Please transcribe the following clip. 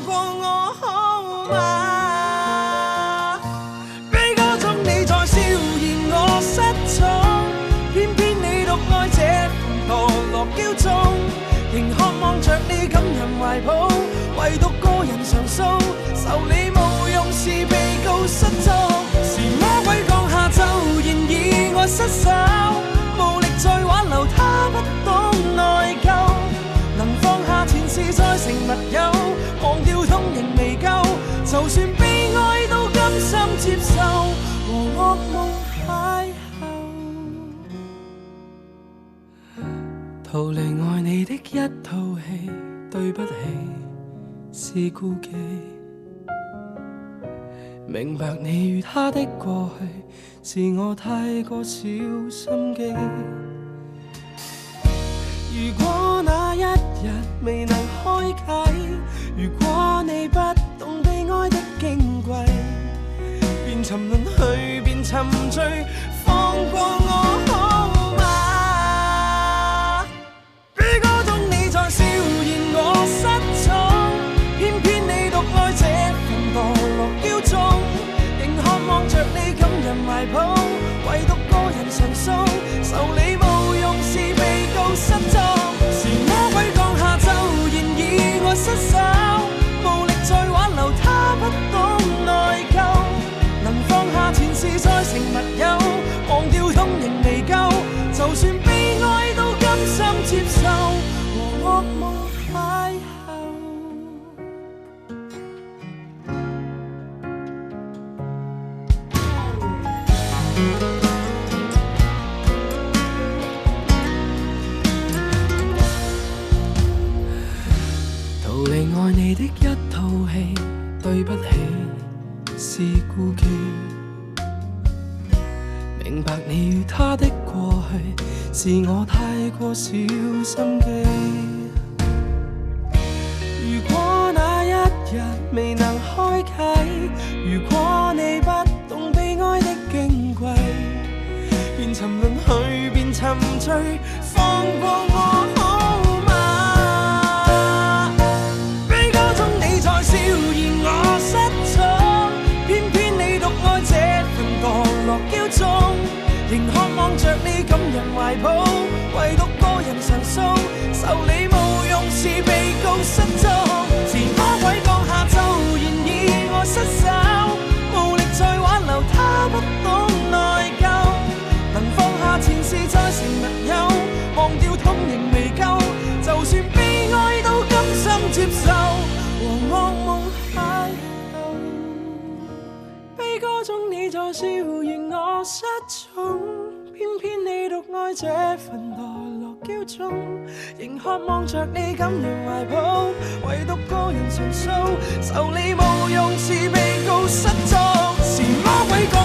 過我好嗎？悲歌中你在笑言我失寵，偏偏你獨愛這份墮落驕縱，仍渴望着你感人懷抱，唯獨個人常訴，受你無用是被告失蹤。是魔鬼降下咒言以愛失手，無力再挽留他不懂內疚，能放下前事再成密友，忘掉痛仍未夠，就算悲哀都甘心接受，和噩夢邂逅。逃離愛你的一套戲，對不起是顧忌，明白你與他的過去是我太過小心機。如果那一日未能開啟，如果你不懂悲哀的矜貴，便沉淪去，便沉醉，放過我好嗎？悲歌中你在笑言我失寵，偏偏你獨愛這份墮落驕縱，仍渴望着你感人懷抱，唯獨個人常訴，受你無用是被告失蹤。是魔鬼降下咒言以愛失手，無力再挽留他不懂內疚，能放下前事再成密友，忘掉痛仍未夠，就算悲哀都甘心接受，和噩夢邂逅。逃離愛你的一套戲，對不起是顧忌，明白你與他的過去是我太過小心機。如果那一日未能開啟，如果你不懂悲哀的矜貴，便沉淪去，便沉醉，放過我好嗎？悲歌中你在笑言我失寵，偏偏你獨愛這份墮落驕縱，仍渴望着你感人懷抱，唯獨個人常訴，受你無用是被告失蹤。是魔鬼降下咒言以愛失手，無力再挽留他不懂內疚，能放下前事再成密友，忘掉痛仍未夠，就算悲哀都甘心接受，和噩夢邂逅。悲歌中你在笑言我失寵，偏偏你獨愛這份墮落驕縱，仍渴望着你感人懷抱，唯獨個人常訴，受你無用是被告失蹤。是魔鬼降